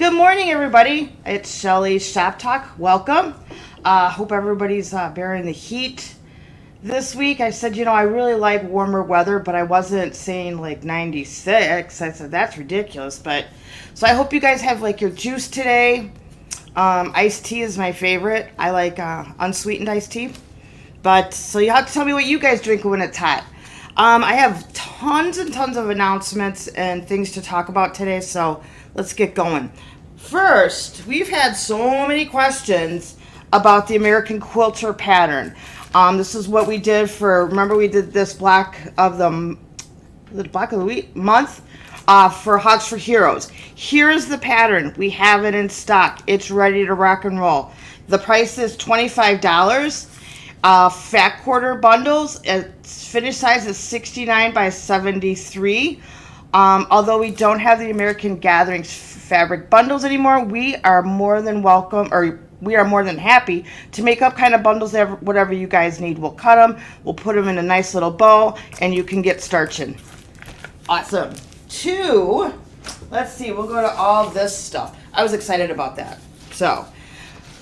Good morning, everybody. It's Shelly's Shop Talk. Welcome. Hope everybody's bearing the heat this week. I said, I really like warmer weather, but I wasn't saying like 96. I said, that's ridiculous. So I hope you guys have like your juice today. Iced tea is my favorite. I like unsweetened iced tea. So you have to tell me what you guys drink when it's hot. I have tons and tons of announcements and things to talk about today, so let's get going. First, we've had so many questions about the American quilter pattern. This is what we did remember we did this block of the month for Hogs for Heroes. Here's the pattern. We have it in stock. It's ready to rock and roll. The price is $25. Fat quarter bundles, its finished size is 69 by 73. Although we don't have the American Gatherings fabric bundles anymore, we are more than welcome, or we are more than happy to make up kind of bundles, whatever you guys need. We'll cut them, we'll put them in a nice little bow, and you can get starching. Awesome. Two, let's see, we'll go to all this stuff. I was excited about that. So,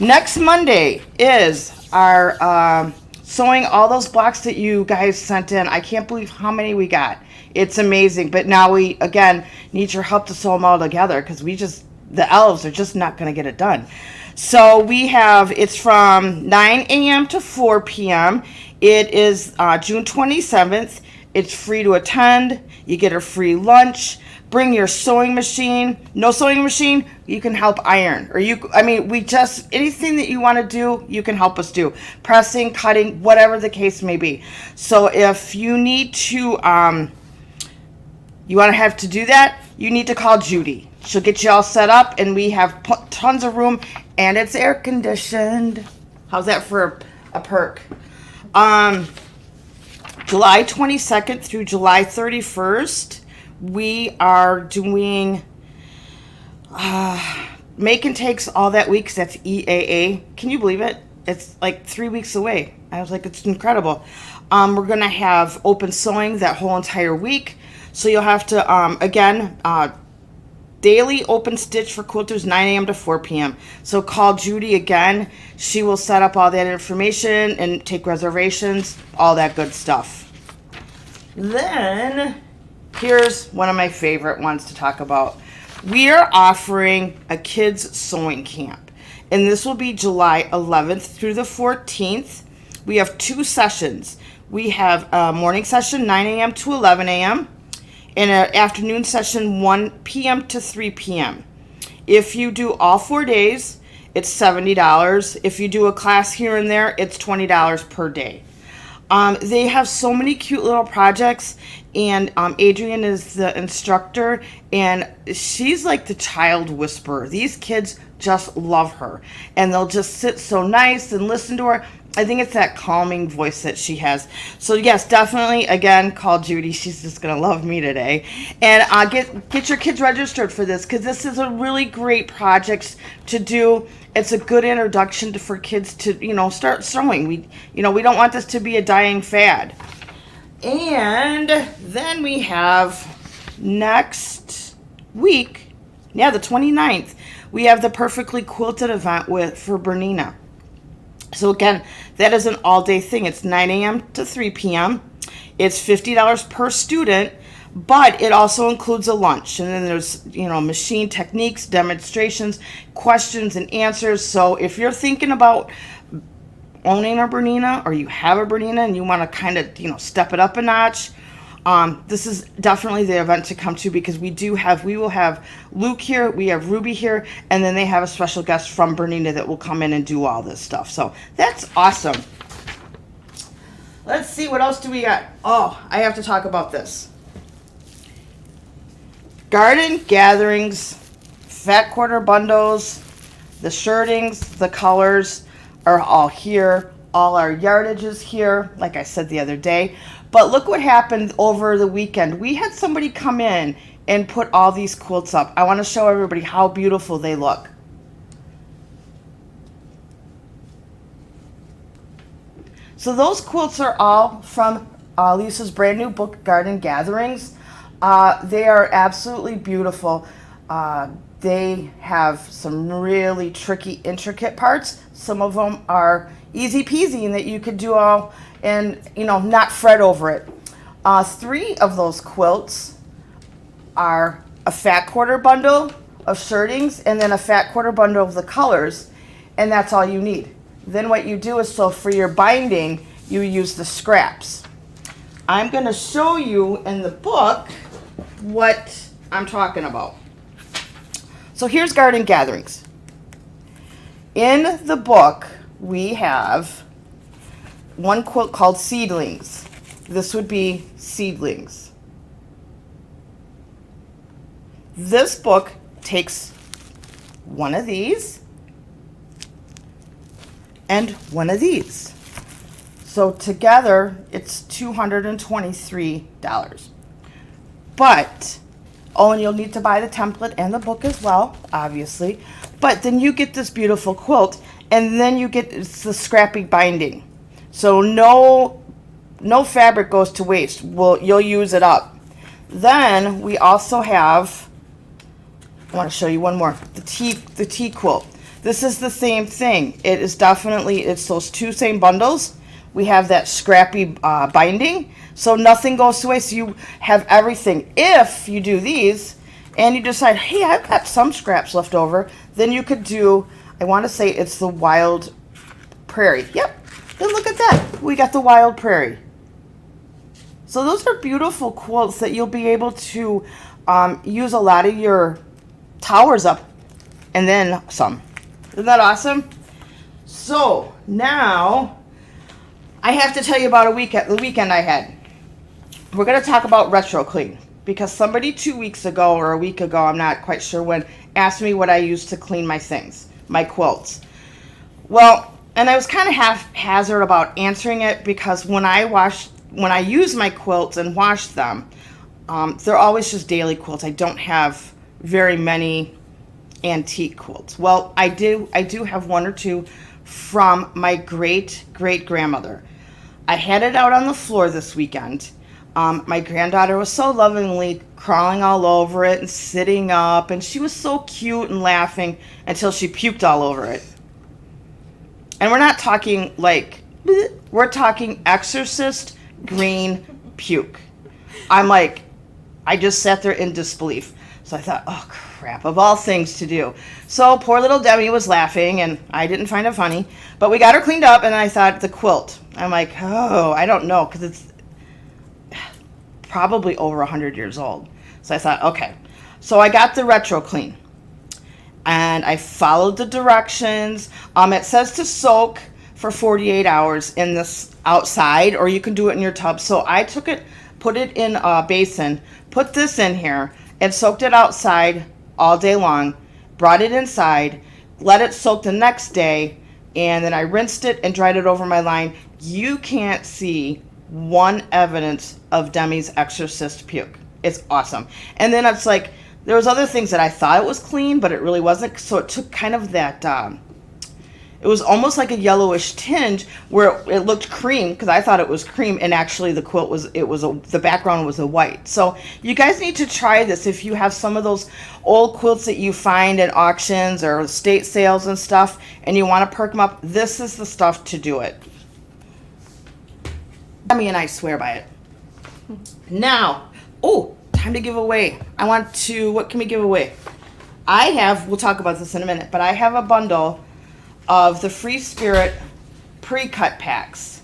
next Monday is our sewing all those blocks that you guys sent in. I can't believe how many we got. It's amazing. But now we, again, need your help to sew them all together because the elves are just not going to get it done. So it's from 9 a.m. to 4 p.m. It is June 27th. It's free to attend. You get a free lunch. Bring your sewing machine. No sewing machine, you can help iron. Anything that you want to do, you can help us do. Pressing, cutting, whatever the case may be. So if you need to, you want to have to do that, you need to call Judy. She'll get you all set up, and we have tons of room, and it's air conditioned. How's that for a perk? July 22nd through July 31st. We are doing make and takes all that week, 'cause that's EAA. Can you believe it? It's like 3 weeks away. I was like, it's incredible. We're going to have open sewing that whole entire week. So you'll have to, daily open stitch for quilters, 9 a.m. to 4 p.m. So call Judy again. She will set up all that information and take reservations, all that good stuff. Then here's one of my favorite ones to talk about. We are offering a kids sewing camp, and this will be July 11th through the 14th. We have 2 sessions. We have a morning session, 9 a.m. to 11 a.m., and an afternoon session, 1 p.m. to 3 p.m. If you do all 4 days, it's $70. If you do a class here and there, it's $20 per day. They have so many cute little projects, and Adrienne is the instructor, and she's like the child whisperer. These kids just love her, and they'll just sit so nice and listen to her. I think it's that calming voice that she has. So yes, definitely, again, call Judy. She's just going to love me today. And get your kids registered for this, because this is a really great project to do. It's a good introduction for kids to, start sewing. We don't want this to be a dying fad. And then we have next week, the 29th, we have the Perfectly Quilted event for Bernina. So again, that is an all-day thing. It's 9 a.m. to 3 p.m. It's $50 per student, but it also includes a lunch. And then there's, machine techniques, demonstrations, questions and answers. So if you're thinking about owning a Bernina, or you have a Bernina and you want to kind of, step it up a notch, this is definitely the event to come to, because we will have Luke here, we have Ruby here, and then they have a special guest from Bernina that will come in and do all this stuff. So that's awesome. Let's see, what else do we got? Oh, I have to talk about this. Garden Gatherings, fat quarter bundles, the shirtings, the colors are all here. All our yardage is here, like I said the other day. But look what happened over the weekend. We had somebody come in and put all these quilts up. I want to show everybody how beautiful they look. So those quilts are all from Lisa's brand new book, Garden Gatherings. They are absolutely beautiful. they have some really tricky, intricate parts. Some of them are easy peasy and that you could do all and, you know, not fret over it. 3 of those quilts are a fat quarter bundle of shirtings and then a fat quarter bundle of the colors, and that's all you need. Then what you do is, so for your binding, you use the scraps. I'm going to show you in the book what I'm talking about. So here's Garden Gatherings. In the book, we have one quilt called Seedlings. This would be Seedlings. This book takes one of these and one of these. So together, it's $223. But, oh, and you'll need to buy the template and the book as well, obviously. But then you get this beautiful quilt, and then you get it's the Scrappy binding. So no fabric goes to waste. You'll use it up. Then we also have, I want to show you one more, the tea quilt. This is the same thing. It is definitely, it's those 2 same bundles. We have that Scrappy binding, so nothing goes to waste. So you have everything. If you do these and you decide, hey, I've got some scraps left over, then you could do, I want to say it's the Wild Prairie. Yep, then look at that. We got the Wild Prairie. So those are beautiful quilts that you'll be able to use a lot of your towers up and then some. Isn't that awesome? So now I have to tell you about the weekend I had. We're going to talk about retro clean because somebody 2 weeks ago or a week ago, I'm not quite sure when, asked me what I use to clean my things, my quilts. Well, and I was kind of haphazard about answering it because when I use my quilts and wash them, they're always just daily quilts. I don't have very many antique quilts. Well, I do have 1 or 2 from my great-great-grandmother. I had it out on the floor this weekend. My granddaughter was so lovingly crawling all over it and sitting up, and she was so cute and laughing until she puked all over it. And we're not talking like, we're talking exorcist green puke. I'm like, I just sat there in disbelief. So I thought, oh crap, of all things to do. So poor little Debbie was laughing and I didn't find it funny. But we got her cleaned up and I thought the quilt. I'm like, oh, I don't know because it's probably over 100 years old. So I thought, okay. So I got the retro clean. And I followed the directions. It says to soak for 48 hours in this outside or you can do it in your tub. So I took it, put it in a basin, put this in here, and soaked it outside all day long, brought it inside, let it soak the next day, and then I rinsed it and dried it over my line. You can't see one evidence of Demi's exorcist puke. It's awesome. And then it's like, there was other things that I thought it was clean, but it really wasn't. So it took kind of that, it was almost like a yellowish tinge where it looked cream because I thought it was cream and actually the quilt the background was a white. So you guys need to try this if you have some of those old quilts that you find at auctions or estate sales and stuff and you want to perk them up. This is the stuff to do it. Demi and I swear by it. Now, time to give away. What can we give away? We'll talk about this in a minute, but I have a bundle of the Free Spirit pre-cut packs.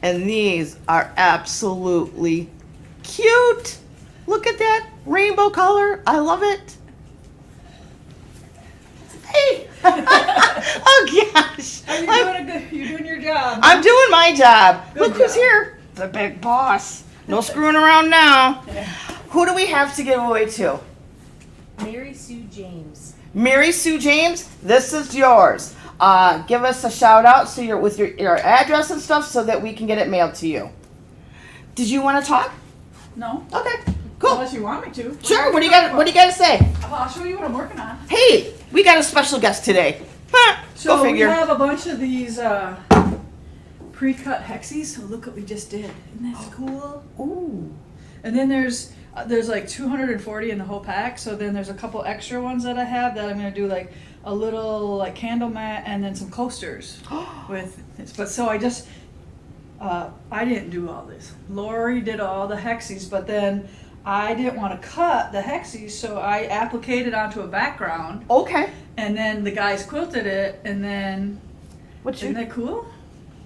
And these are absolutely cute. Look at that rainbow color. I love it. Hey. Oh gosh. You're doing your job. I'm doing my job. Good Look who's job. here. The big boss. No screwing around now. Yeah. Who do we have to give away to? Mary Sue James. Mary Sue James, this is yours. Give us a shout out so you're with your address and stuff so that we can get it mailed to you. Did you want to talk? No. Okay, cool. Unless you want me to. Sure. What do you got to say? I'll show you what I'm working on. Hey, we got a special guest today. Huh, So go figure. we have a bunch of these pre-cut hexies. So look what we just did. Isn't that cool? Ooh. And then there's there's like 240 in the whole pack. So then there's a couple extra ones that I have that I'm gonna do like a little like candle mat and then some coasters with this. But so I just I didn't do all this. Lori did all the hexies, but then I didn't want to cut the hexies, so I appliqued it onto a background. Okay. And then the guys quilted it, and then What's isn't that cool?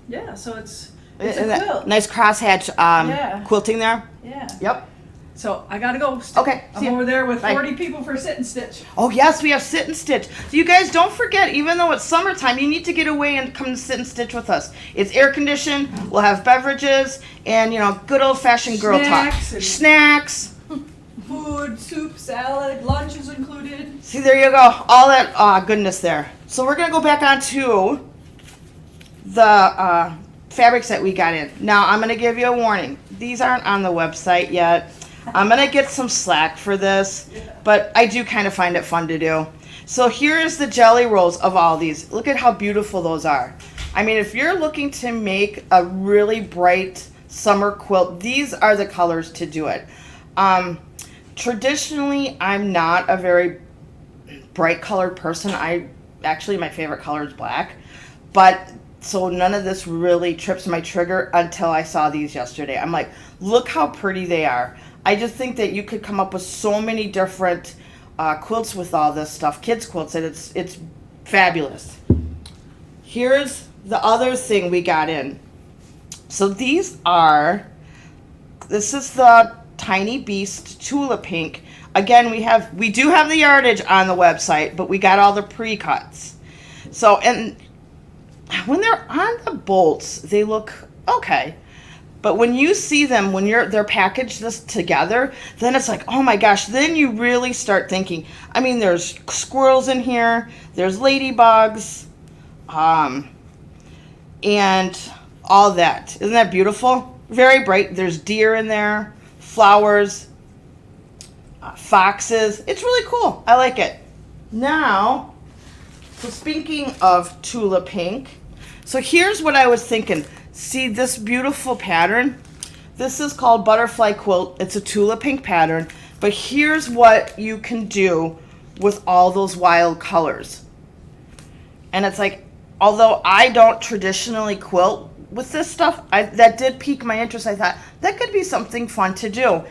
Yeah. So it's a Isn't that quilt. nice crosshatch Yeah. quilting there? Yeah. Yep. So I gotta go. Okay, see I'm ya. over there with Bye. 40 people for sit and stitch. Oh yes, we have sit and stitch. So you guys don't forget, even though it's summertime, you need to get away and come sit and stitch with us. It's air conditioned. We'll have beverages and good old fashioned girl talk. Snacks and- Snacks. Food, soup, salad, lunch is included. See, there you go. All that goodness there. So we're gonna go back on to the fabrics that we got in. Now I'm gonna give you a warning. These aren't on the website yet. I'm gonna get some slack for this, but I do kind of find it fun to do. So here is the jelly rolls of all these. Look at how beautiful those are. I mean, if you're looking to make a really bright summer quilt, these are the colors to do it. Traditionally, I'm not a very bright colored person. My favorite color is black, but so none of this really trips my trigger until I saw these yesterday. I'm like, look how pretty they are. I just think that you could come up with so many different quilts with all this stuff, kids quilts, and it's fabulous. Here's the other thing we got in. So this is the Tiny Beast Tulip Pink. Again, we do have the yardage on the website, but we got all the pre-cuts. So, and when they're on the bolts, they look okay. But when you see them, when they're packaged this together, then it's like, oh my gosh, then you really start thinking. I mean, there's squirrels in here, there's ladybugs, and all that. Isn't that beautiful? Very bright. There's deer in there, flowers, foxes. It's really cool. I like it. Now, so speaking of tulip pink, so here's what I was thinking. See this beautiful pattern? This is called Butterfly Quilt. It's a tulip pink pattern, but here's what you can do with all those wild colors. And it's like, although I don't traditionally quilt with this stuff, that did pique my interest. I thought that could be something fun to do.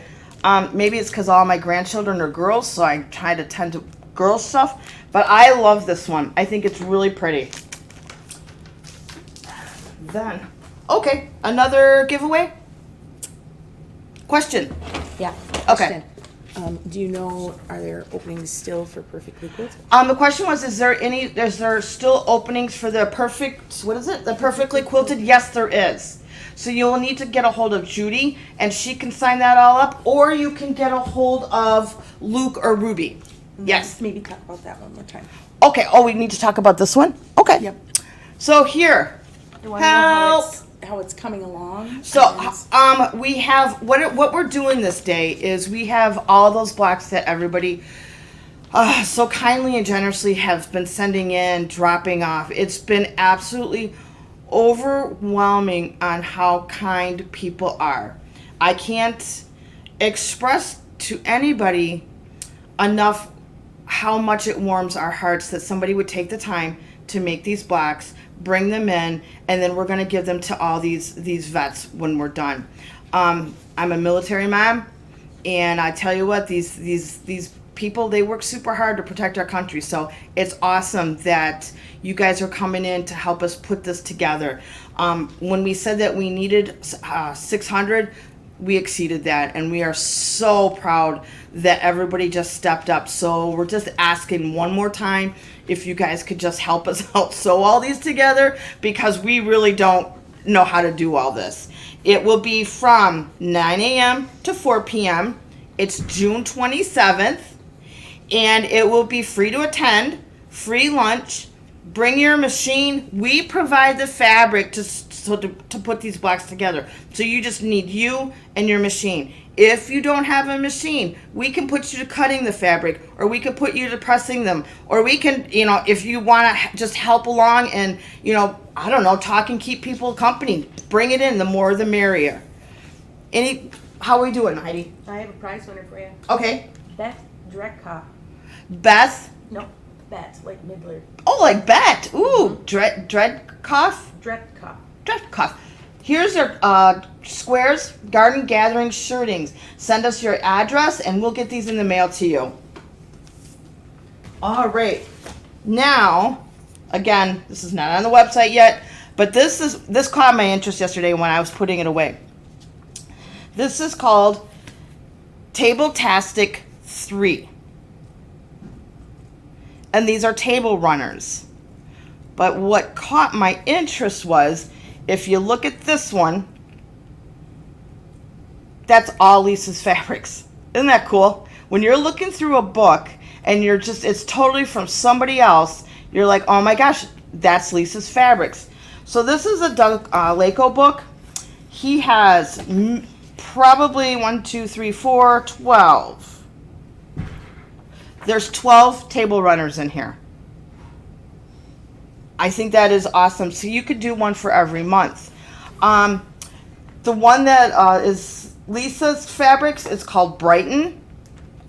Maybe it's because all my grandchildren are girls, so I try to tend to girls stuff. But I love this one. I think it's really pretty. Then, okay, another giveaway? Question. Yeah. Okay. Question. Do you know, are there openings still for Perfectly Quilted? The question was, is there still openings for the the Perfectly Quilted? Yes, there is. So you'll need to get a hold of Judy, and she can sign that all up, or you can get a hold of Luke or Ruby. Yes. Maybe talk about that one more time. Okay, we need to talk about this one? Okay. Yep. So here, Do you want to know how it's coming along? so we have, what we're doing this day is we have all those blocks that everybody so kindly and generously have been sending in, dropping off. It's been absolutely overwhelming on how kind people are. I can't express to anybody enough how much it warms our hearts that somebody would take the time to make these blocks, bring them in, and then we're going to give them to all these vets when we're done. I'm a military mom, and I tell you what, these people, they work super hard to protect our country. So it's awesome that you guys are coming in to help us put this together. When we said that we needed 600, we exceeded that, and we are so proud that everybody just stepped up. So we're just asking one more time if you guys could just help us out sew all these together, because we really don't know how to do all this. It will be from 9 a.m. to 4 p.m. It's June 27th, and it will be free to attend, free lunch. Bring your machine. We provide the fabric to put these blocks together. So you just need you and your machine. If you don't have a machine, we can put you to cutting the fabric, or we can put you to pressing them, or we can, if you want to just help along and, talk and keep people company, bring it in. The more the merrier. How are we doing, Heidi? I have a prize winner for you. Okay. Beth Drecka. Beth. No, Bet, like Midler. Oh, like Bet. Ooh, Dreadcough? Drecka. Dreadcough. Here's your squares, garden gathering shirtings. Send us your address and we'll get these in the mail to you. All right. Now, again, this is not on the website yet, but this caught my interest yesterday when I was putting it away. This is called Tabletastic 3. And these are table runners. But what caught my interest was, if you look at this one, that's all Lisa's fabrics. Isn't that cool? When you're looking through a book and it's totally from somebody else, you're like, oh my gosh, that's Lisa's fabrics. So this is a Doug Lako book. He has probably 12. There's 12 table runners in here. I think that is awesome. So you could do one for every month. The one that is Lisa's fabrics is called Brighton.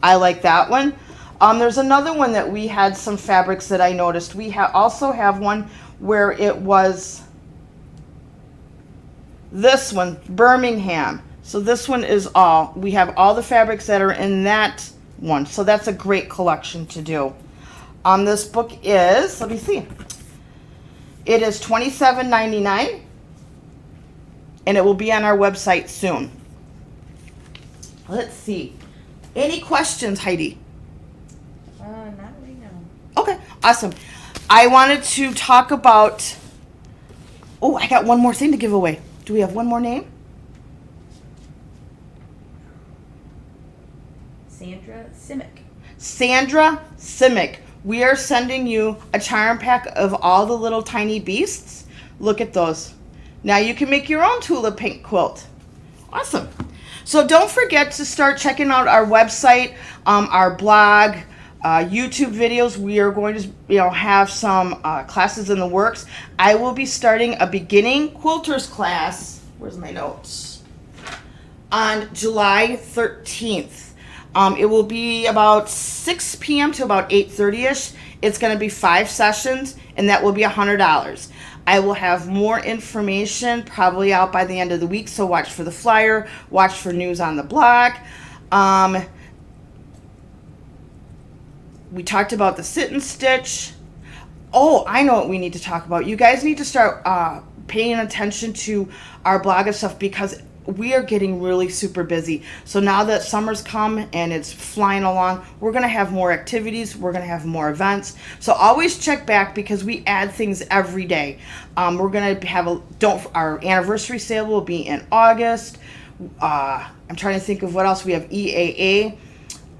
I like that one. There's another one that we had some fabrics that I noticed. We also have one where it was this one, Birmingham. So this one is we have all the fabrics that are in that one. So that's a great collection to do. This book is, let me see. It is $27.99 and it will be on our website soon. Let's see. Any questions, Heidi? Not right now. Okay, awesome. I wanted to talk about, I got one more thing to give away. Do we have one more name? Sandra Simic. Sandra Simic. We are sending you a charm pack of all the little tiny beasts. Look at those. Now you can make your own tulip pink quilt. Awesome. So don't forget to start checking out our website, our blog, YouTube videos. We are going to have some classes in the works. I will be starting a beginning quilters class. Where's my notes? On July 13th. It will be about 6 p.m. to about 8:30ish. It's going to be 5 sessions, and that will be $100. I will have more information probably out by the end of the week, so watch for the flyer, watch for news on the blog. We talked about the sit and stitch. Oh, I know what we need to talk about. You guys need to start paying attention to our blog and stuff because we are getting really super busy. So now that summer's come and it's flying along, we're going to have more activities. We're going to have more events. So always check back because we add things every day. We're going to have our anniversary sale will be in August. I'm trying to think of what else. We have EAA.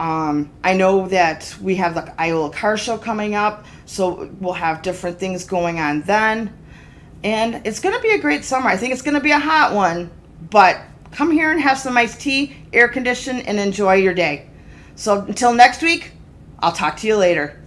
I know that we have the Iowa Car Show coming up. So we'll have different things going on then. And it's going to be a great summer. I think it's going to be a hot one. But come here and have some iced tea, air condition, and enjoy your day. So until next week, I'll talk to you later.